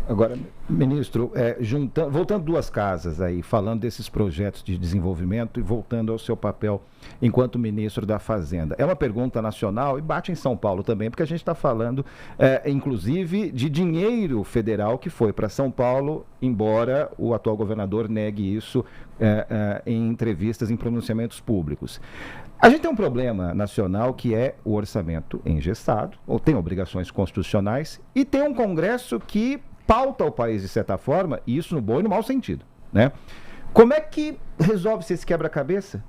Agora, ministro, voltando duas casas aí, falando desses projetos de desenvolvimento e voltando ao seu papel enquanto ministro da Fazenda. É uma pergunta nacional e bate em São Paulo também, porque a gente está falando, inclusive, de dinheiro federal que foi para São Paulo, embora o atual governador negue isso em entrevistas, em pronunciamentos públicos. A gente tem um problema nacional que é o orçamento engessado, ou tem obrigações constitucionais, e tem um Congresso que pauta o país de certa forma, e isso no bom e no mau sentido, né? Como é que resolve-se esse quebra-cabeça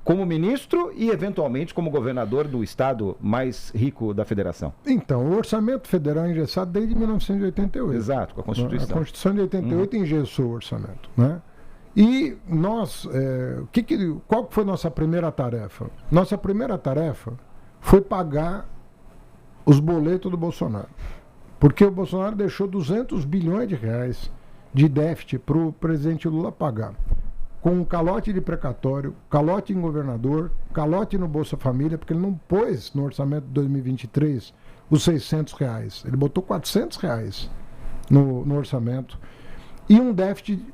como ministro e eventualmente como governador do estado mais rico da federação? Então, o orçamento federal é engessado desde 1988. Exato, com a Constituição. A Constituição de 88 engessou o orçamento, né? E nós, qual foi nossa primeira tarefa? Nossa primeira tarefa foi pagar os boletos do Bolsonaro. Porque o Bolsonaro deixou 200 bilhões de reais de déficit para o presidente Lula pagar. Com um calote de precatório, calote em governador, calote no Bolsa Família, porque ele não pôs no orçamento de 2023 os 600 reais. Ele botou 400 reais no orçamento. E um déficit,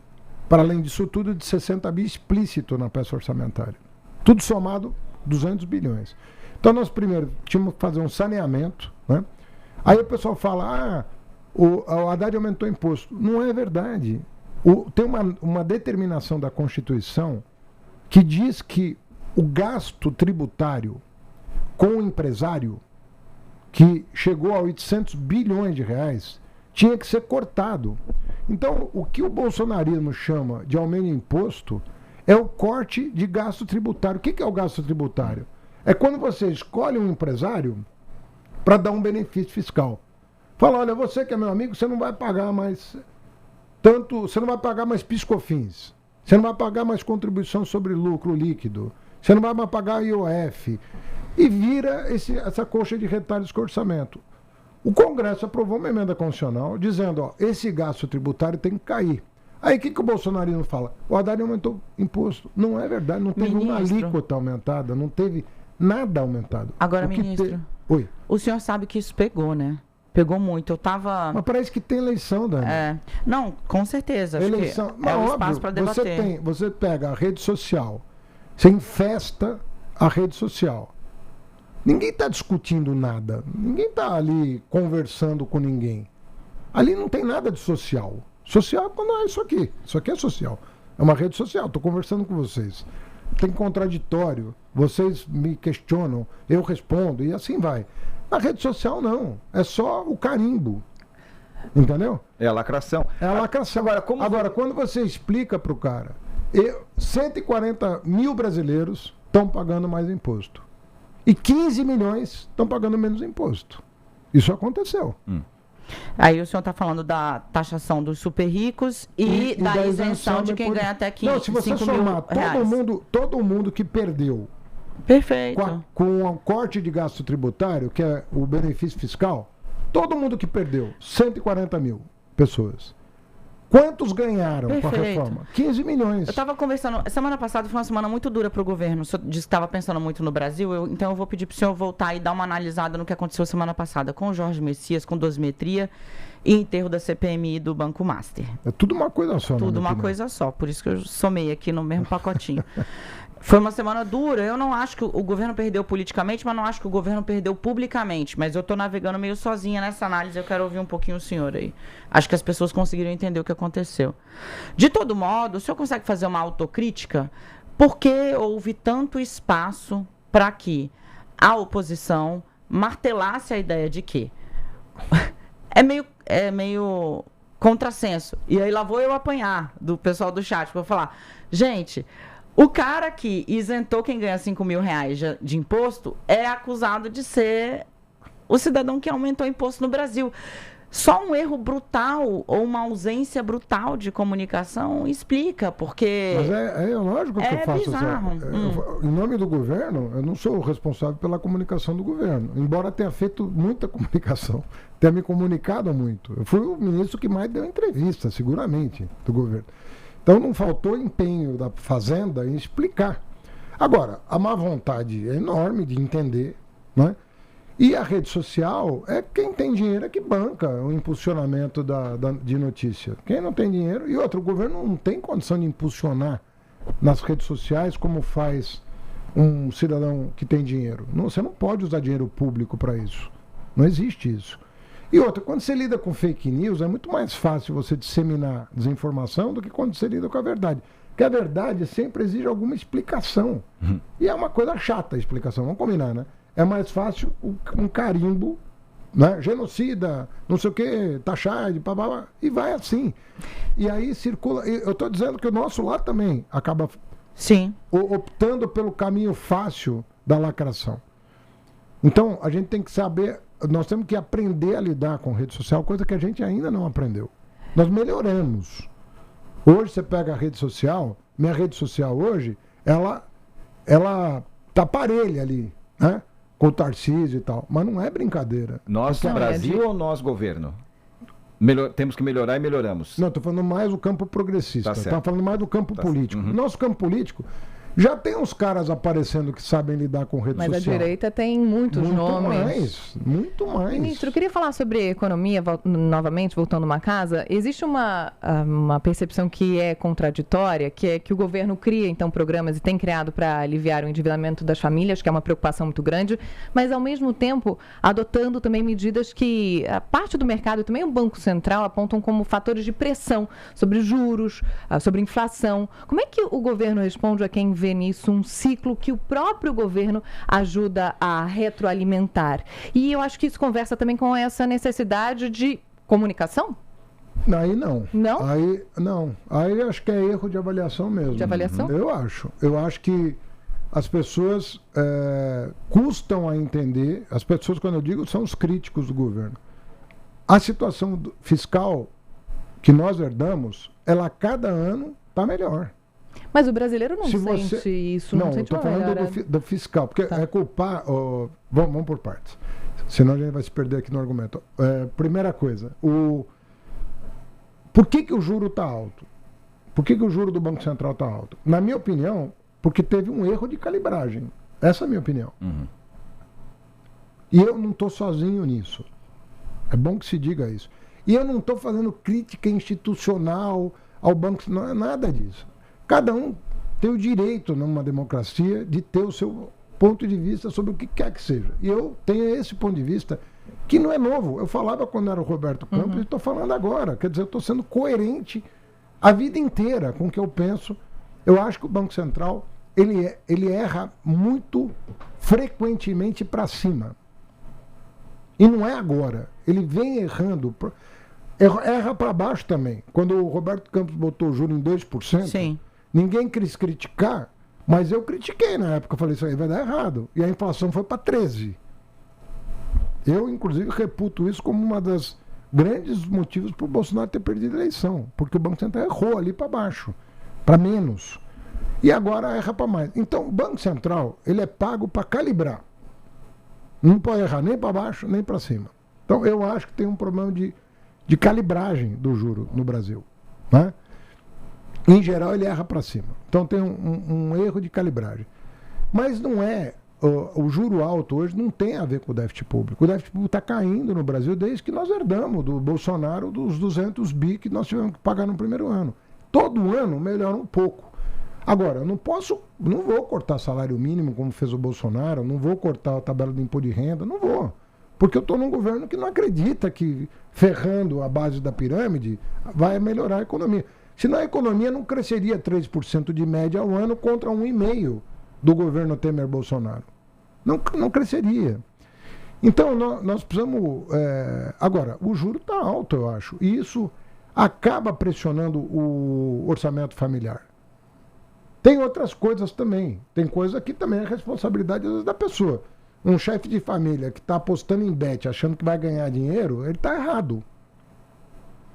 para além disso tudo, de 60 bi explícito na peça orçamentária. Tudo somado, 200 bilhões. Então nós primeiro tínhamos que fazer um saneamento, né? Aí o pessoal fala, o Haddad aumentou o imposto. Não é verdade. Tem uma determinação da Constituição que diz que o gasto tributário com o empresário, que chegou a 800 bilhões de reais, tinha que ser cortado. Então, o que o bolsonarismo chama de aumento de imposto é o corte de gasto tributário. O que é o gasto tributário? É quando você escolhe um empresário para dar um benefício fiscal. Fala, olha, você que é meu amigo, você não vai pagar mais você não vai pagar mais PIS/COFINS, você não vai pagar mais contribuição sobre lucro líquido, você não vai mais pagar IOF, e vira essa coxa de retalhos com orçamento. O Congresso aprovou uma emenda constitucional dizendo, esse gasto tributário tem que cair. Aí o que o bolsonarismo fala? O Haddad aumentou imposto. Não é verdade, não teve uma alíquota aumentada, não teve nada aumentado. Agora, ministro, Oi. O senhor sabe que isso pegou, né? Pegou muito. Eu tava... Mas parece que tem eleição, Dani. Não, com certeza. Acho eleição. Que é o espaço para debater. Você pega a rede social, você infesta a rede social. Ninguém está discutindo nada. Ninguém está ali conversando com ninguém. Ali não tem nada de social. Social não é isso aqui. Isso aqui é social. É uma rede social. Estou conversando com vocês. Tem contraditório. Vocês me questionam, eu respondo e assim vai. Na rede social não. É só o carimbo. Entendeu? É a lacração. É a lacração. Agora, quando você explica para o cara, 140 mil brasileiros estão pagando mais imposto. E 15 milhões estão pagando menos imposto. Isso aconteceu. Aí o senhor está falando da taxação dos super ricos e da isenção de quem ganha até 5 mil reais. Não, se você somar todo mundo que perdeu. Perfeito. Com o corte de gasto tributário, que é o benefício fiscal, todo mundo que perdeu, 140 mil pessoas. Quantos ganharam com a reforma? 15 milhões. Eu estava conversando, semana passada foi uma semana muito dura para o governo, o senhor disse que estava pensando muito no Brasil, então eu vou pedir para o senhor voltar e dar uma analisada no que aconteceu semana passada com o Jorge Messias, com dosimetria e enterro da CPMI do Banco Master. É tudo uma coisa só. Tudo uma coisa só, por isso que eu somei aqui no mesmo pacotinho. Foi uma semana dura, eu não acho que o governo perdeu politicamente, mas não acho que o governo perdeu publicamente. Mas eu estou navegando meio sozinha nessa análise, eu quero ouvir um pouquinho o senhor aí. Acho que as pessoas conseguiram entender o que aconteceu. De todo modo, o senhor consegue fazer uma autocrítica? Por que houve tanto espaço para que a oposição martelasse a ideia de que é meio contrassenso. E aí lá vou eu apanhar do pessoal do chat para falar, gente... O cara que isentou quem ganha 5 mil reais de imposto é acusado de ser o cidadão que aumentou o imposto no Brasil. Só um erro brutal ou uma ausência brutal de comunicação explica, porque... Mas é lógico que eu faço bizarro. Em nome do governo, eu não sou o responsável pela comunicação do governo. Embora tenha feito muita comunicação, tenha me comunicado muito. Eu fui o ministro que mais deu entrevista, seguramente, do governo. Então não faltou empenho da Fazenda em explicar. Agora, a má vontade é enorme de entender, né, E a rede social é quem tem dinheiro é que banca o impulsionamento de notícia. Quem não tem dinheiro... E outro, o governo não tem condição de impulsionar nas redes sociais como faz um cidadão que tem dinheiro. Não, você não pode usar dinheiro público para isso. Não existe isso. E outra, quando você lida com fake news, é muito mais fácil você disseminar desinformação do que quando você lida com a verdade. Porque a verdade sempre exige alguma explicação. E é uma coisa chata a explicação, vamos combinar, né? É mais fácil um carimbo, né? Genocida, não sei o que, taxade, babá, e vai assim. E aí circula. Eu estou dizendo que o nosso lá também acaba optando pelo caminho fácil da lacração. Então, a gente tem que saber, nós temos que aprender a lidar com rede social, coisa que a gente ainda não aprendeu. Nós melhoramos. Hoje você pega a rede social, minha rede social hoje, ela tá parelha ali, né? Com o Tarcísio e tal. Mas não é brincadeira. Nós, Brasil ou nós, governo? Temos que melhorar e melhoramos. Não, estou falando mais do campo progressista. Estou falando mais do campo político. Uhum. Nosso campo político, já tem uns caras aparecendo que sabem lidar com rede social. Mas a direita tem muitos nomes. Muito mais. Ministro, eu queria falar sobre economia, novamente, voltando uma casa. Existe uma percepção que é contraditória, que é que o governo cria, então, programas e tem criado para aliviar o endividamento das famílias, que é uma preocupação muito grande, mas, ao mesmo tempo, adotando também medidas que a parte do mercado e também o Banco Central apontam como fatores de pressão sobre juros, sobre inflação. Como é que o governo responde a quem vê nisso um ciclo que o próprio governo ajuda a retroalimentar? E eu acho que isso conversa também com essa necessidade de comunicação? Aí não. Não? Aí não. Aí acho que é erro de avaliação mesmo. De avaliação? Eu acho. Eu acho que as pessoas custam a entender, as pessoas, quando eu digo, são os críticos do governo. A situação fiscal que nós herdamos, ela a cada ano está melhor. Mas o brasileiro não sente isso, não sente eu estou falando do fiscal, porque é culpar... vamos por partes, senão a gente vai se perder aqui no argumento. Primeira coisa, por que o juro está alto? Por que o juro do Banco Central está alto? Na minha opinião, porque teve um erro de calibragem. Essa é a minha opinião. Uhum. E eu não estou sozinho nisso. É bom que se diga isso. E eu não estou fazendo crítica institucional ao Banco Central, não é nada disso. Cada um tem o direito, numa democracia, de ter o seu ponto de vista sobre o que quer que seja. E eu tenho esse ponto de vista, que não é novo. Eu falava quando era o Roberto Campos e estou falando agora. Quer dizer, eu estou sendo coerente a vida inteira com o que eu penso. Eu acho que o Banco Central, ele erra muito frequentemente para cima. E não é agora. Ele vem errando... Erra para baixo também. Quando o Roberto Campos botou o juro em 2%, Sim. Ninguém quis criticar, mas eu critiquei na época. Falei, isso aí vai dar errado. E a inflação foi para 13%. Eu, inclusive, reputo isso como uma das grandes motivos para o Bolsonaro ter perdido a eleição. Porque o Banco Central errou ali para baixo, para menos. E agora erra para mais. Então, o Banco Central, ele é pago para calibrar. Não pode errar nem para baixo, nem para cima. Então, eu acho que tem um problema de calibragem do juro no Brasil, né? Em geral, ele erra para cima. Então, tem um erro de calibragem. Mas não é... O juro alto hoje não tem a ver com o déficit público. O déficit público está caindo no Brasil desde que nós herdamos do Bolsonaro dos 200 bi que nós tivemos que pagar no primeiro ano. Todo ano melhora um pouco. Agora, eu não vou cortar salário mínimo como fez o Bolsonaro, não vou cortar a tabela do imposto de renda, não vou. Porque eu estou num governo que não acredita que ferrando a base da pirâmide vai melhorar a economia. Senão a economia não cresceria 3% de média ao ano contra 1,5% do governo Temer-Bolsonaro. Não cresceria. Então, nós precisamos... Agora, o juro está alto, eu acho. E isso acaba pressionando o orçamento familiar. Tem outras coisas também. Tem coisa que também é responsabilidade às vezes, da pessoa. Um chefe de família que está apostando em bet, achando que vai ganhar dinheiro, ele está errado.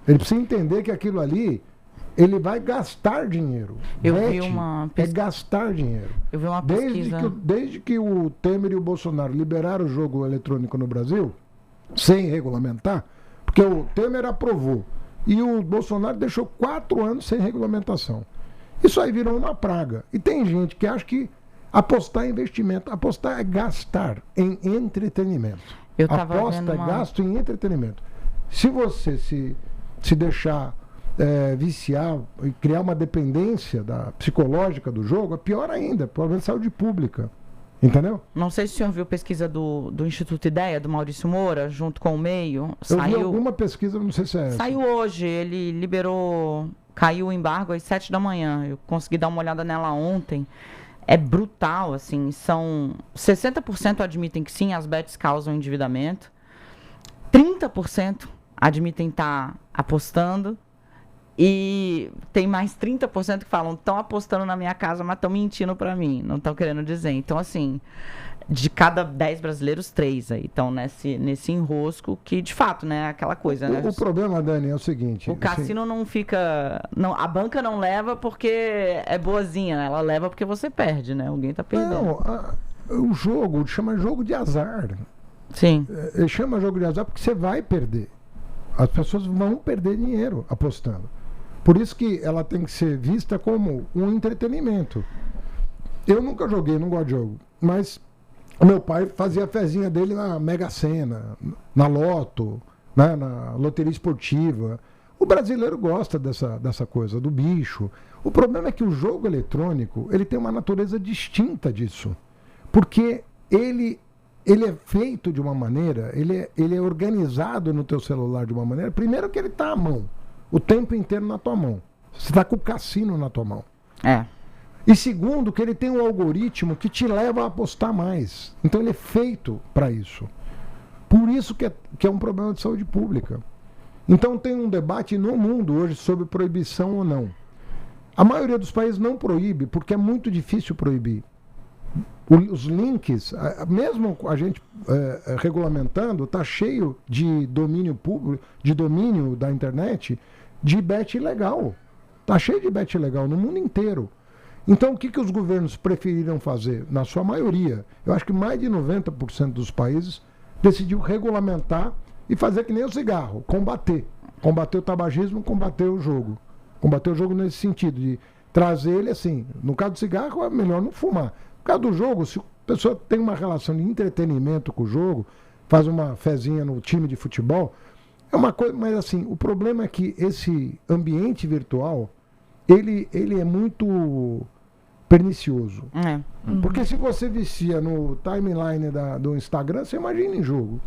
Ele precisa entender que aquilo ali, ele vai gastar dinheiro. Eu bet vi uma é gastar dinheiro. Eu vi uma pesquisa... Desde que o Temer e o Bolsonaro liberaram o jogo eletrônico no Brasil, sem regulamentar, porque o Temer aprovou e o Bolsonaro deixou 4 anos sem regulamentação. Isso aí virou uma praga. E tem gente que acha que Apostar é investimento. Apostar é gastar em entretenimento. Aposta é gasto em entretenimento. Se você se deixar viciar e criar uma dependência psicológica do jogo, é pior ainda, problema de saúde pública. Entendeu? Não sei se o senhor viu pesquisa do Instituto Ideia, do Maurício Moura, junto com o Meio. Eu vi alguma pesquisa, não sei se é essa. Saiu hoje, ele liberou, caiu o embargo às 7 da manhã. Eu consegui dar uma olhada nela ontem. É brutal, assim, são 60% admitem que sim, as bets causam endividamento. 30% admitem estar apostando. E tem mais 30% que falam, estão apostando na minha casa, mas estão mentindo para mim, não estão querendo dizer. Então, assim, de cada 10 brasileiros, 3 aí estão nesse enrosco que, de fato, né, é aquela coisa, né? O problema, Dani, é o seguinte... O cassino não fica... Não, a banca não leva porque é boazinha, né? Ela leva porque você perde, né? Alguém tá perdendo. Não, o jogo chama jogo de azar. Sim. Chama jogo de azar porque você vai perder. As pessoas vão perder dinheiro apostando. Por isso que ela tem que ser vista como um entretenimento. Eu nunca joguei, não gosto de jogo, mas o meu pai fazia a fezinha dele na Mega Sena, na Loto, né, na loteria esportiva. O brasileiro gosta dessa coisa, do bicho. O problema é que o jogo eletrônico ele tem uma natureza distinta disso. Porque ele é feito de uma maneira, ele é organizado no teu celular de uma maneira, primeiro que ele está à mão. O tempo inteiro na tua mão. Você está com o cassino na tua mão. E segundo, que ele tem um algoritmo que te leva a apostar mais. Então ele é feito para isso. Por isso que é um problema de saúde pública. Então tem um debate no mundo hoje sobre proibição ou não. A maioria dos países não proíbe, porque é muito difícil proibir. Os links, mesmo a gente regulamentando, está cheio de domínio público, de domínio da internet, de bet ilegal. Está cheio de bet ilegal no mundo inteiro. Então, o que os governos preferiram fazer? Na sua maioria, eu acho que mais de 90% dos países decidiu regulamentar e fazer que nem o cigarro, combater. Combater o tabagismo, combater o jogo. Combater o jogo nesse sentido, de trazer ele assim. No caso do cigarro, é melhor não fumar. No caso do jogo, se a pessoa tem uma relação de entretenimento com o jogo, faz uma fezinha no time de futebol, é uma coisa, mas assim, o problema é que esse ambiente virtual, ele é muito pernicioso. Porque se você vicia no timeline do Instagram, você imagina em jogo.